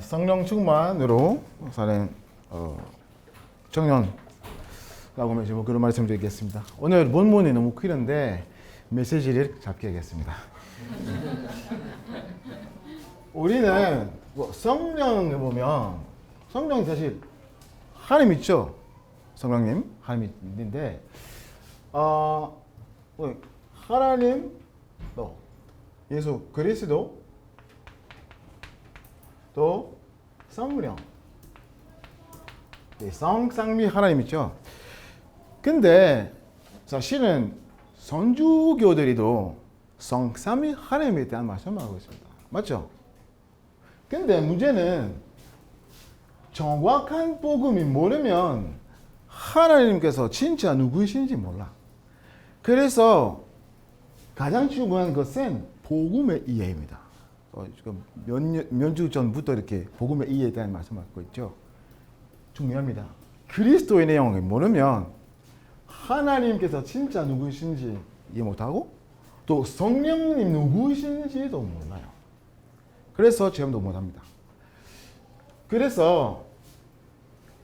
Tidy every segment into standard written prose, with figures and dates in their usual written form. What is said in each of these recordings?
성령 충만으로 사는 청년라고 하면 뭐 그런 말씀드리겠습니다. 오늘 본문이 너무 길은데 메시지를 잡게 하겠습니다. 우리는 뭐 성령을 보면 성령이 사실 하나님 있죠. 성령님 하나님 있는데 하나님 또 예수 그리스도 또 성령 성삼위 하나님 있죠. 근데 사실은 선주교들이도 성삼위 하나님에 대한 말씀을 하고 있습니다. 맞죠? 근데 문제는 정확한 복음이 모르면 하나님께서 진짜 누구이신지 몰라. 그래서 가장 중요한 것은 복음의 이해입니다. 지금 몇 주 전부터 이렇게 복음의 이해에 대한 말씀하고 있죠. 중요합니다. 그리스도의 내용을 모르면 하나님께서 진짜 누구이신지 이해 못하고 또 성령님 누구이신지도 몰라요. 그래서 체험도 못합니다. 그래서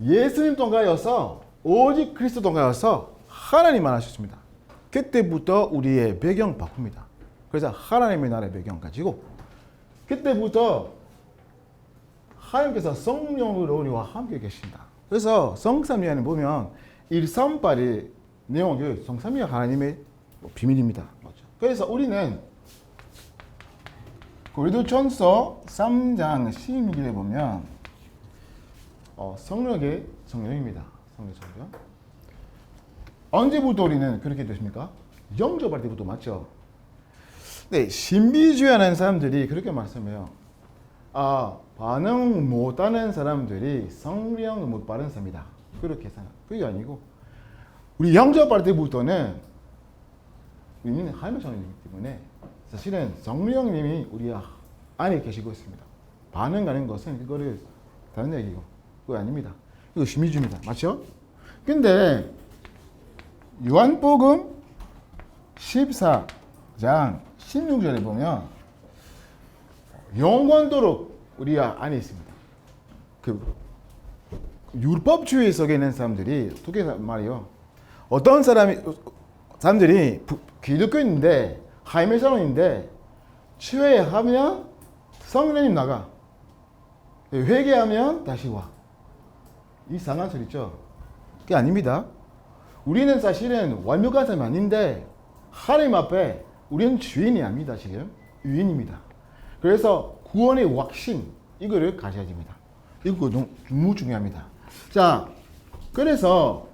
예수님 통하여서 오직 그리스도 통하여서 하나님만 하셨습니다. 그때부터 우리의 배경 바꿉니다. 그래서 하나님의 나라의 배경 가지고 그때부터 하나님께서 성령으로 우리와 함께 계신다. 그래서 성삼위하는 보면 138의 내용이 성삼위 하나님의 비밀입니다. 맞죠? 그래서 우리는 고린도전서 3장 16절에 보면 성령의 성령입니다. 성령. 언제부터 우리는 그렇게 됐습니까? 영접할 때부터 맞죠? 네, 신비주의하는 사람들이 그렇게 말씀해요. 반응 못하는 사람들이 성령을 못 받은 사람이다. 그렇게 생각. 그게 아니고 우리 영접할 때부터는 우리는 하나님의 성령이기 때문에 사실은 성령님이 우리 안에 계시고 있습니다. 반응하는 것은 그거를 다른 얘기고 그거 아닙니다. 이거 신비주의입니다. 맞죠? 근데 요한복음 14장 16절에 보면 영원토록 우리 안에 있습니다. 그 율법주의 속에 있는 사람들이 어떻게 말이요? 어떤 사람들이 기독교인인데 하나님의 사람인데 죄하면 성령님 나가. 회개하면 다시 와. 이상한 소리죠? 그게 아닙니다. 우리는 사실은 완벽한 사람이 아닌데 하나님 앞에 우리는 주인이 아닙니다. 지금 유인입니다. 그래서 구원의 확신 이거를 가져야 됩니다. 이거 너무 중요합니다. 자, 그래서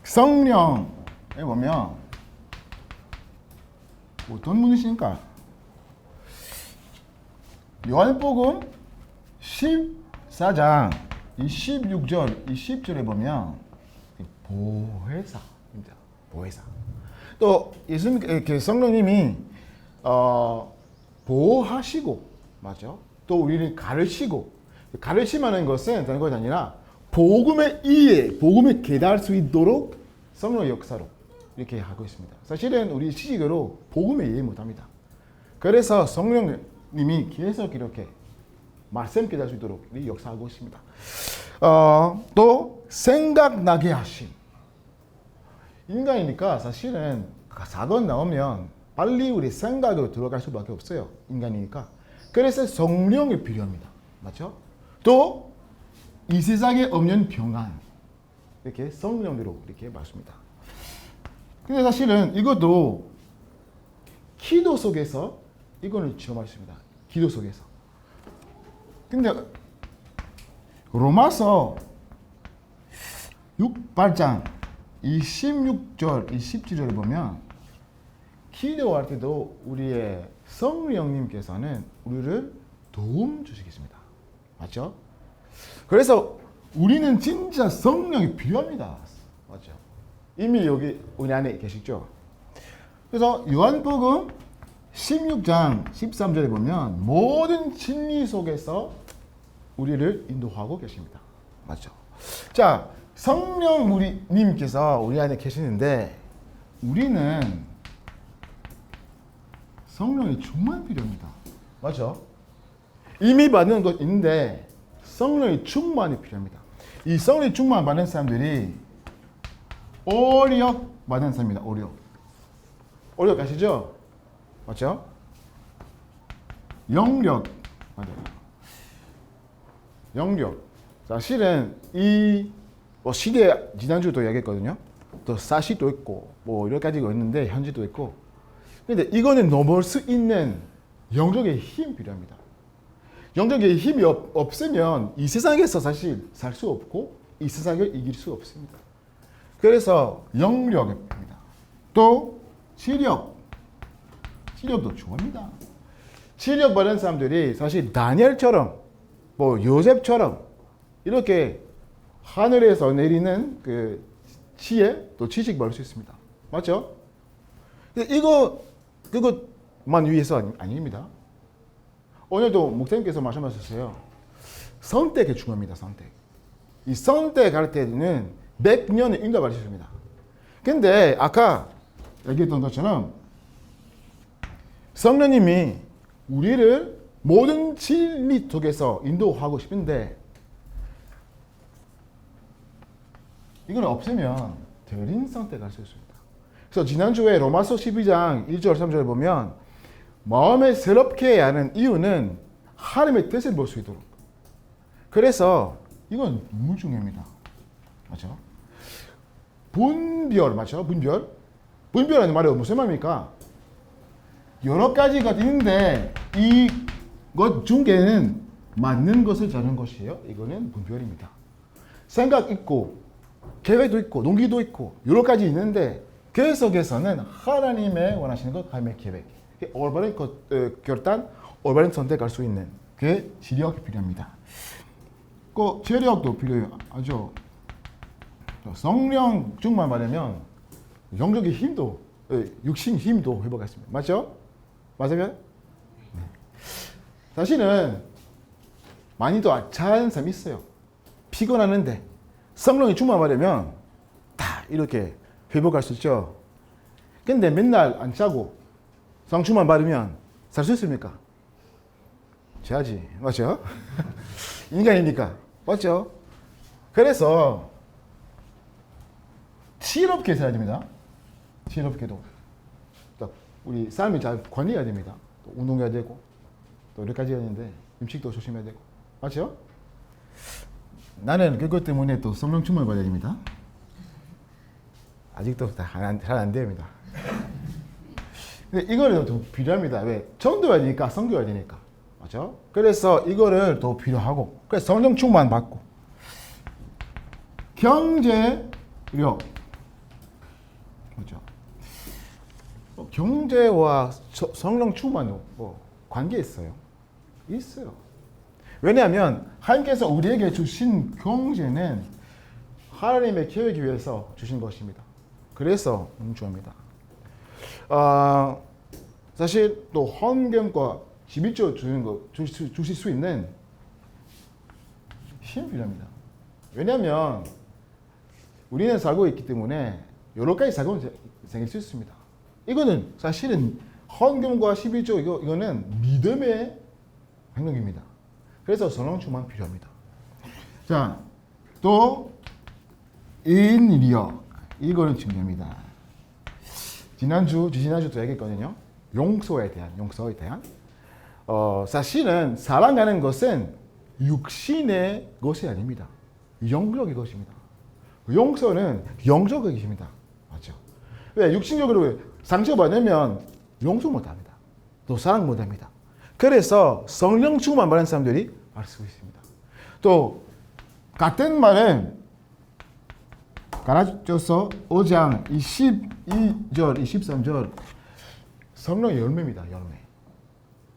성령에 보면 어떤 분이십니까? 요한복음 14장 16절, 20절에 보면 보혜사입니다. 보혜사. 또 예수님, 성령님이 보호하시고, 맞죠? 또 우리를 가르치는 것은 다른 것이 아니라 복음의 이해, 복음을 깨달을 수 있도록 성령의 역사로 이렇게 하고 있습니다. 사실은 우리 시식으로 복음을 이해 못합니다. 그래서 성령님이 계속 이렇게 말씀 깨달을 수 있도록 역사하고 있습니다. 또 생각나게 하심. 인간이니까 사실은 사건 나오면 빨리 우리 생각으로 들어갈 수밖에 없어요. 인간이니까. 그래서 성령이 필요합니다. 맞죠? 또 이 세상에 없는 평안. 이렇게 성령으로 이렇게 말씀입니다. 근데 사실은 이것도 기도 속에서 이거는 체험하십니다. 기도 속에서. 근데 로마서 8장 26절, 27절을 보면 기도할 때도 우리의 성령님께서는 우리를 도움 주시겠습니다. 맞죠? 그래서 우리는 진짜 성령이 필요합니다. 맞죠? 이미 여기 우리 안에 계시죠? 그래서 요한복음 16장 13절에 보면 모든 진리 속에서 우리를 인도하고 계십니다. 맞죠? 자, 성령 우리님께서 우리 안에 계시는데 우리는 성령이 정말 필요합니다. 맞죠? 이미 받는 것 있는데 성령의 충만이 필요합니다. 이 성령의 충만 받는 사람들이 오력 받는 사람입니다. 오력. 오력 아시죠? 맞죠? 영력 맞아요. 영력. 사실은 이 시대 지난주도 이야기했거든요. 또 사시도 있고 뭐 여러 가지가 있는데 현지도 있고. 근데 이거는 넘을 수 있는 영적의 힘이 필요합니다. 영적의 힘이 없으면 이 세상에서 사실 살 수 없고 이 세상을 이길 수 없습니다. 그래서 영력입니다. 또 지력. 지력도 중요합니다. 지력 받은 사람들이 사실 다니엘처럼 뭐 요셉처럼 이렇게 하늘에서 내리는 그 지혜 또 지식 받을 수 있습니다. 맞죠? 그것만 위해서 아닙니다. 오늘도 목사님께서 말씀하셨어요. 선택이 중요합니다. 선택. 이 선택할 때는 100년의 인도받을 수 있습니다. 근데 아까 얘기했던 것처럼 성령님이 우리를 모든 진리 속에서 인도하고 싶은데 이건 없으면 드린 선택할 수 있습니다. 그래서 지난주에 로마서 12장 1절 3절을 보면 마음에 새롭게 하는 이유는 하나님의 뜻을 볼 수 있도록. 그래서 이건 너무 중요합니다. 맞죠? 분별 맞죠? 분별하는 말이 무슨 말입니까? 여러 가지가 있는데 이것 중에는 맞는 것을 자는 것이에요. 이거는 분별입니다. 생각 있고 계획도 있고 동기도 있고 여러 가지 있는데 그 속에서는 하나님의 원하시는 것, 하나님의 계획, 올바른 결단, 올바른 선택할 수 있는 그 지력이 필요합니다. 그 재력도 필요하죠. 성령 충만 받으면 영적인 힘도, 육신 힘도 회복했습니다. 맞죠? 맞아요? 네. 사실은 많이도 잘하는 사람이 있어요. 피곤하는데 성령이 충만 받으면 다 이렇게 회복할 수 있죠. 근데 맨날 안 자고 성 충만 받으면 살 수 있습니까? 자야지. 맞죠? 인간이니까. 맞죠? 그래서 지혜롭게 살아야 됩니다. 지혜롭게도. 우리 삶을 잘 관리해야 됩니다. 또 운동해야 되고 또 여러 가지 있는데 음식도 조심해야 되고. 맞죠? 나는 그것 때문에 또 성령 충만을 받아야 됩니다. 아직도 잘 안 됩니다. 근데 이거를 더 필요합니다. 왜? 전도해야 되니까, 선교해야 되니까. 맞죠? 그래서 이거를 더 필요하고, 그래서 성령 충만 받고, 경제력. 그렇죠? 경제와 성령 충만은 뭐 관계 있어요. 있어요. 왜냐하면 하나님께서 우리에게 주신 경제는 하나님의 계획을 위해서 주신 것입니다. 그래서 너무 중요합니다. 사실 또 헌금과 11조 주는 거 주실 수 있는 힘이 필요합니다. 왜냐하면 우리는 살고 있기 때문에 여러 가지 사고가 생길 수 있습니다. 이거는 사실은 헌금과 11조 이거는 믿음의 행동입니다. 그래서 성령 충만 필요합니다. 자, 또 인력 이거는 중요합니다. 지난주도 얘기했거든요. 용서에 대한. 사실은 사랑하는 것은 육신의 것이 아닙니다. 영적의 것입니다. 용서는 영적의 것입니다. 맞죠? 왜? 육신적으로 상처받으면 용서 못합니다. 또 사랑 못합니다. 그래서 성령 충만 받은 사람들이 알 수 있습니다. 또 같은 말은 갈라디아서 5장 22절, 23절 성령의 열매입니다. 열매.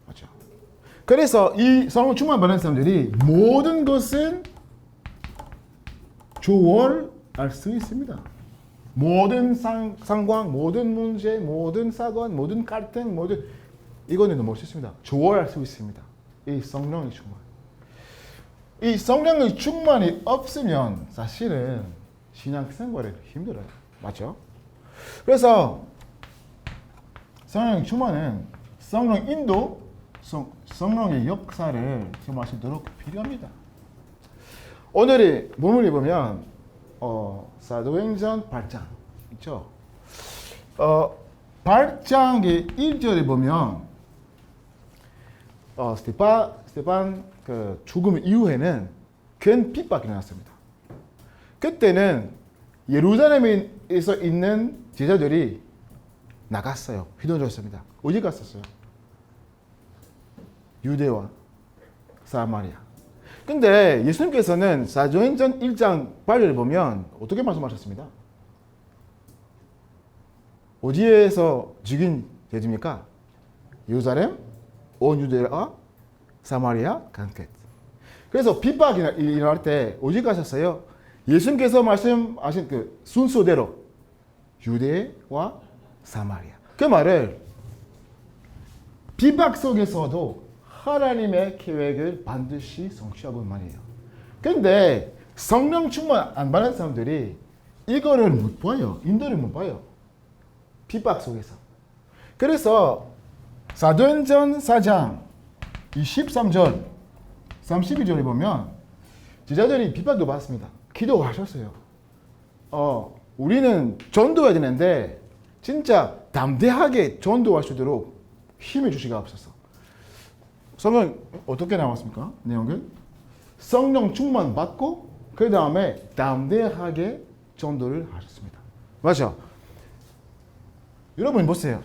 맞죠? 그래서 이 성령 충만 받은 사람들이 모든 것은 조월할 수 있습니다. 모든 상황, 모든 문제, 모든 사건, 모든 갈등, 이거는 넘을 수 있습니다. 조월할 수 있습니다. 이 성령의 충만. 이 성령의 충만이 없으면 사실은 신앙생활이 힘들어요. 맞죠? 그래서 성령의 충만은 성령 인도, 성령의 역사를 경험할 수 있도록 필요합니다. 오늘의 본문을 보면 사도행전 8장 있죠. 8장의 1절에 보면 스테판 그 죽음 이후에는 큰 핍박이 일어났습니다. 그때는 예루살렘에서 있는 제자들이 나갔어요. 휘둘렸습니다. 어디 갔었어요? 유대와 사마리아. 근데 예수님께서는 사도행전 1장 8절을 보면 어떻게 말씀하셨습니다? 어디에서 죽인 죄입니까? 예루살렘, 온 유대와 사마리아 간끝. 그래서 핍박이 일어날 때 어디 가셨어요? 예수님께서 말씀하신 그 순서대로 유대와 사마리아. 그 말을 핍박 속에서도 하나님의 계획을 반드시 성취하고 말이에요. 근데 성령 충만 안 받는 사람들이 이거를 못 봐요. 인도를 못 봐요. 핍박 속에서. 그래서 사도행전 4장 23절 32절에 보면 제자들이 핍박도 받습니다. 기도하셨어요. 우리는 전도해야 되는데 진짜 담대하게 전도할 수 있도록 힘을 주시옵소서. 성경 어떻게 나왔습니까? 내용은 성령 충만 받고 그 다음에 담대하게 전도를 하셨습니다. 맞죠? 여러분 보세요.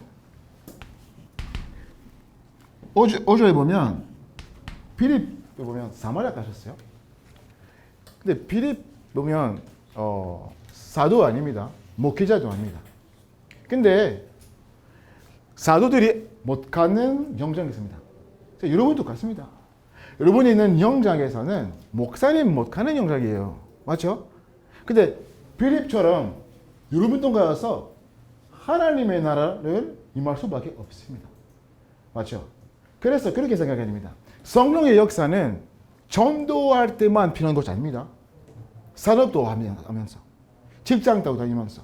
어제에 보면 필립 보면 사마리아 가셨어요. 근데 필립 보면 사도 아닙니다. 목회자도 아닙니다. 근데 사도들이 못 가는 영장이 있습니다. 여러분도 같습니다. 여러분이 있는 영장에서는 목사님 못 가는 영장이에요. 맞죠? 근데 필립처럼 여러분도 가서 하나님의 나라를 임할 수밖에 없습니다. 맞죠? 그래서 그렇게 생각해야 됩니다. 성령의 역사는 전도할 때만 필요한 것이 아닙니다. 산업도 하면서 직장도 다니면서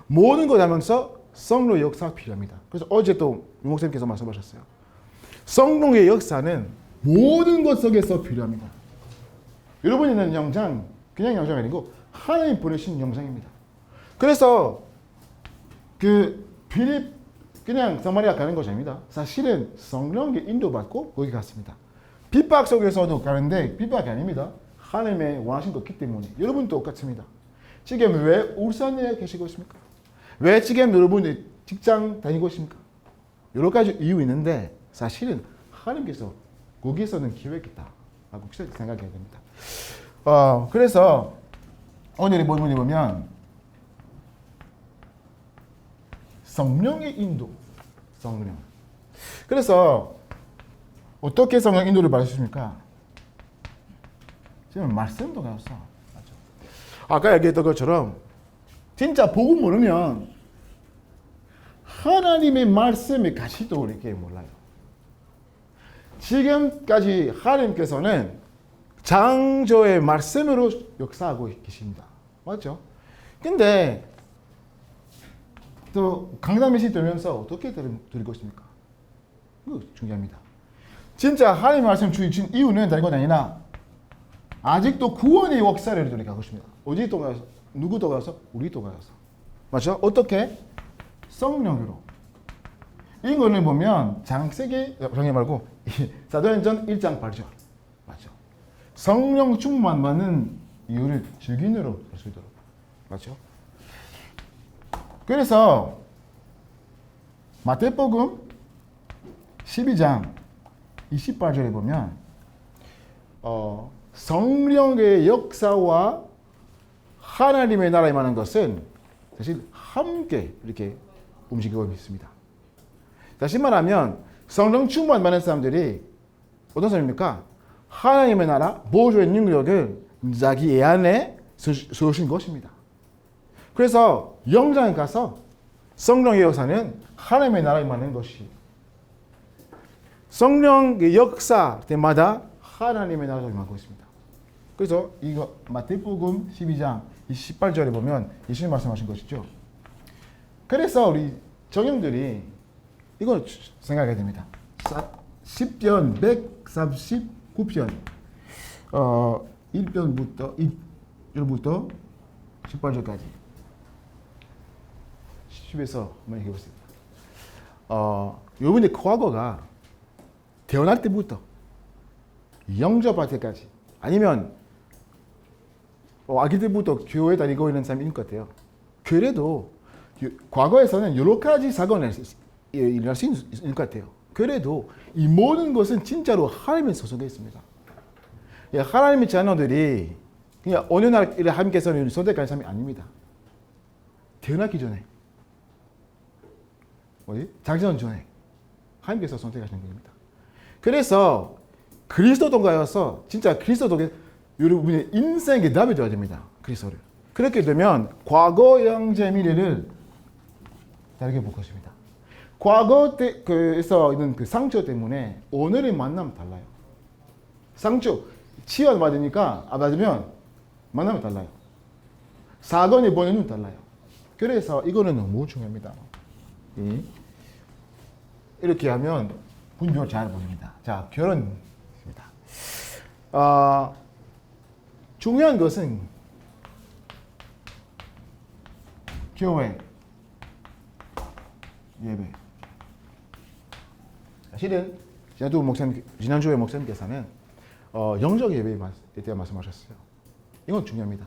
모든 걸 하면서 성령의 역사가 필요합니다. 그래서 어제 또 유목사님께서 말씀하셨어요. 성령의 역사는 모든 것 속에서 필요합니다. 여러분이 있는 영장 그냥 영장이 아니고 하나님 보내신 영장입니다. 그래서 그 필립 그냥 사마리아 가는 것이 아닙니다. 사실은 성령의 인도받고 거기 갔습니다. 핍박 속에서도 가는데 핍박이 아닙니다. 하나님의 원하신 것이기 때문에 여러분도 똑같습니다. 지금 왜 울산에 계시고 있습니까? 왜 지금 여러분이 직장 다니고 있습니까? 여러 가지 이유 있는데 사실은 하나님께서 거기에서는 기획했다 라고 생각해야 됩니다. 그래서 오늘의 본문에 보면 성령의 인도, 성령. 그래서 어떻게 성령 인도를 받으십니까? 지금 말씀도 가서 아까 얘기했던 것처럼 진짜 복음 모르면 하나님의 말씀의 가치도 이렇게 몰라요. 지금까지 하나님께서는 창조의 말씀으로 역사하고 계십니다. 맞죠? 근데 또 강단 메시지 들으면서 어떻게 드리고 있습니까? 이거 중요합니다. 진짜 하나님 말씀 주신 이유는 다른 것 아니라 아직도 구원의 역사를 가고 있습니다. 어디 또 가서 누구 또 가서 우리 또 가서 맞죠? 어떻게? 성령으로. 이거는 보면 장세기 정리 말고 사도행전 1장 8절 맞죠? 성령 충만 받는 이유를 증인으로 할 수 있도록 맞죠? 그래서 마태복음 12장 28절에 보면 성령의 역사와 하나님의 나라에 임하는 것은 사실 함께 이렇게 움직이고 있습니다. 다시 말하면 성령 충만 받는 사람들이 어떤 사람입니까? 하나님의 나라 보조의 능력을 자기 안에 쏘신 것입니다. 그래서 영장에 가서 성령의 역사는 하나님의 나라에 임하는 것이 성령의 역사 때마다 하나님의 나라가 임하고 있습니다. 그래서 이거 마태복음 12장 28절에 보면 예수님 말씀하신 것이죠. 그래서 우리 정형들이 이걸 생각해야 됩니다. 10편 139편 1편부터 1절부터 18절까지 10에서 한번 해보세요. 요번에 과거가 태어날 때부터 영접할 때까지 아니면 아기 때부터 교회 다니고 있는 사람인 것 같아요. 그래도 과거에서는 여러 가지 사건이 일어날 수 있는 것 같아요. 그래도 이 모든 것은 진짜로 하나님의 소속에 있습니다. 하나님의 자녀들이 그냥 어느 날 하나님께서는 선택한 사람이 아닙니다. 태어나기 전에 장전 전에 하나님께서 선택하시는 겁니다. 그래서 그리스도도가여서 진짜 그리스도도에 여러분의 인생의 답이 되어야 됩니다. 그리스도를. 그렇게 되면 과거, 현재, 미래를 다르게 볼 것입니다. 과거에서 있는 그 상처 때문에 오늘의 만남 달라요. 상처 치유 받으니까 받으면 만나면 달라요. 사건의 번호는 달라요. 그래서 이거는 너무 중요합니다. 이렇게 하면 분별 잘 보입니다. 자, 결론입니다. 중요한 것은 교회 예배. 사실은 지난주에 목사님께서는 영적 예배에 대해 말씀하셨어요. 이건 중요합니다.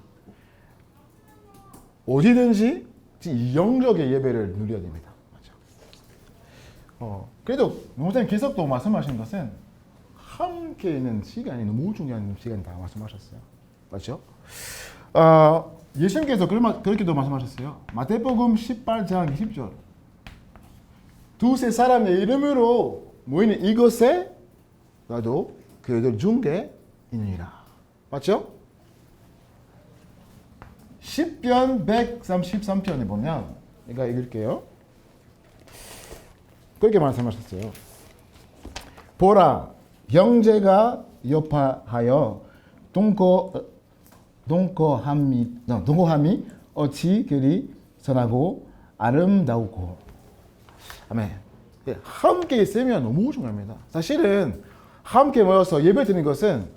어디든지 이 영적의 예배를 누려야 됩니다. 맞죠? 그래도 목사님 계속 또 말씀하신 것은 함께 있는 시간이 너무 중요한 시간이다 말씀하셨어요. 맞죠? 예수님께서 그렇게도 말씀하셨어요. 마태복음 18장 20절. 두세 사람의 이름으로 모이는 이곳에 나도 그들 중에 있느니라. 맞죠? 10편 133편에 보면 제가 읽을게요. 그렇게 말씀하셨어요. 보라, 형제가 여파하여 동거함이 어찌 그리 선하고 아름다우고. 아멘. 함께 있으면 너무 중요합니다. 사실은 함께 모여서 예배 드리는 것은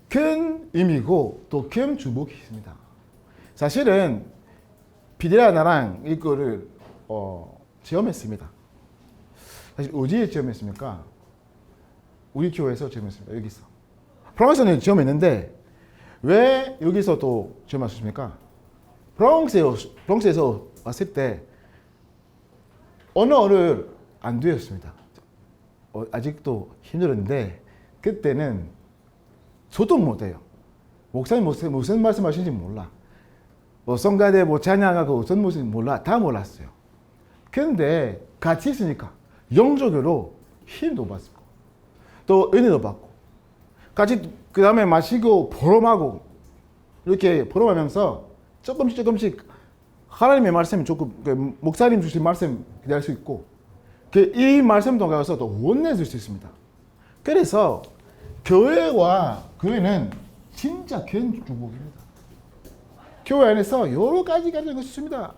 큰 의미고 또 큰 축복이 있습니다. 사실은 피디랑 나랑 이거를 체험했습니다. 사실 어디에 체험했습니까? 우리 교회에서 체험했습니다. 여기서. 프랑스는 체험했는데 왜 여기서 또 체험하셨습니까? 프랑스에서 왔을 때 언어를 안 되었습니다. 아직도 힘들었는데 그때는 소통 못해요. 목사님 무슨 말씀하시는지 몰라. 성가대 찬양하고 어떤 모습인지 몰라. 다 몰랐어요. 근데 같이 있으니까 영적으로 힘도 받고 또 은혜도 받고 같이 그 다음에 마시고 보름하고 이렇게 보름하면서 조금씩 하나님의 말씀 조금 목사님 주신 말씀 기대할 수 있고 이 말씀 통해서 또 원내줄 수 있습니다. 그래서 교회는 진짜 큰 축복입니다. 교회 안에서 여러 가지 가지고 있습니다.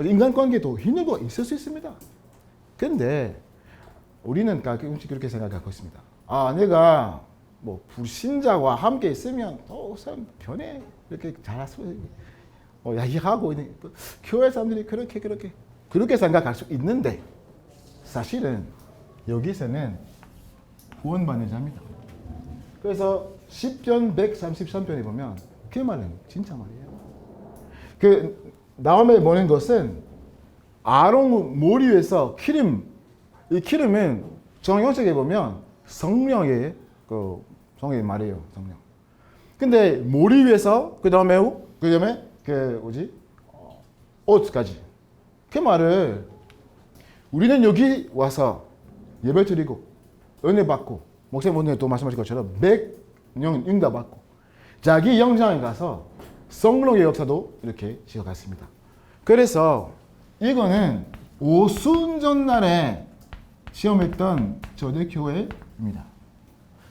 인간관계도 힘든 거 있을 수 있습니다. 근데 우리는 가끔씩 그렇게 생각하고 있습니다. 내가 불신자와 함께 있으면 사람 변해 이렇게 잘할 수 야기하고 있는 교회 사람들이 그렇게 생각할 수 있는데 사실은 여기서는 구원받는 자입니다. 그래서 10편 133편에 보면 그 말은 진짜 말이에요. 그 다음에 보는 것은 아론 머리 위에서 기름, 이 기름은 정형책에 보면 성령의 성령의 말이에요. 성령. 근데 머리 위에서 그 다음에 옷까지. 그 말을 우리는 여기 와서 예배 드리고 은혜 받고 목사님분들 또 말씀하신 것처럼 백령 응답받고 자기 영장에 가서 성령의 역사도 이렇게 지어갔습니다. 그래서 이거는 오순절날에 시험했던 초대교회입니다.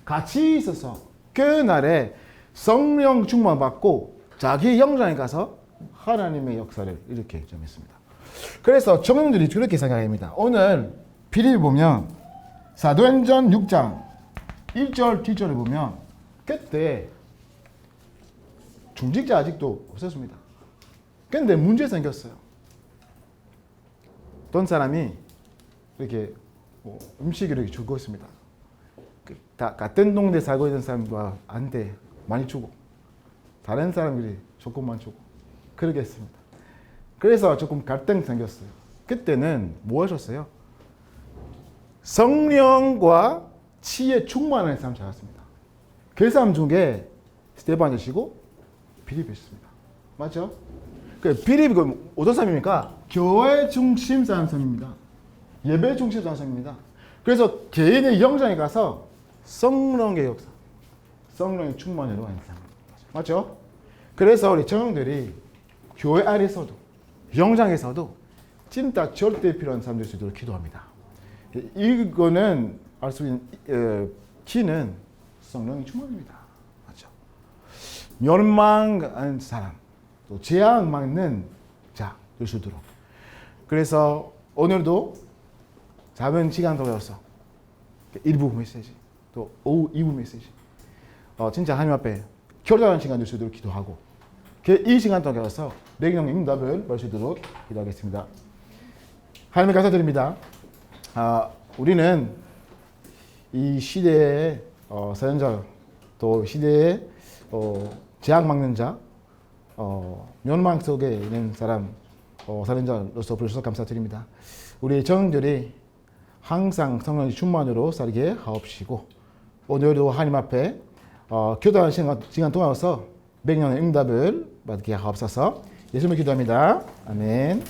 같이 있어서 그 날에 성령 충만 받고 자기 영장에 가서 하나님의 역사를 이렇게 점했습니다. 그래서 청년들이 그렇게 생각합니다. 오늘 비리를 보면 사도행전 6장 1절 뒤절을 보면 그때 중직자 아직도 없었습니다. 근데 문제 생겼어요. 어떤 사람이 이렇게 음식을 이렇게 주고 있습니다. 다 같은 동네 살고 있는 사람과 안 돼. 많이 주고 다른 사람들이 조금만 주고 그렇게 했습니다. 그래서 조금 갈등 생겼어요. 그때는 뭐 하셨어요? 성령과 치에 충만한 사람 찾았습니다. 그 사람 중에 스테반이시고 빌립이었습니다. 맞죠? 그 빌립이 어떤 사람입니까? 교회 중심 사람입니다. 예배 중심 사람입니다. 그래서 개인의 영장에 가서 성령의 역사, 성령의 충만으로 하는 사람. 맞죠? 그래서 우리 청년들이 교회 안에서도 영장에서도 진짜 절대 필요한 사람들 수 있도록 기도합니다. 이거는 알 수 있는 키는 성령의 충만입니다. 맞죠? 멸망한 사람, 또 재앙 맞는 자 될 수 있도록. 그래서 오늘도 작은 시간 동안에서 일부 메시지, 또 오후 2부 메시지, 진짜 하나님 앞에 결단하는 시간 될 수 있도록 기도하고, 이 시간 동안에서 성령의 응답을 받을 수 있도록 기도하겠습니다. 하나님 감사드립니다. 우리는 이 시대의 사연자, 또 시대의 재앙 막는 자, 멸망 속에 있는 사람, 사연자로서 불러주셔서 감사드립니다. 우리 청년들이 항상 성령의 충만으로 살게 하옵시고, 오늘도 하나님 앞에 교도하는 시간 동안에서 성령의 응답을 받게 하옵소서. 예수님을 기도합니다. 아멘.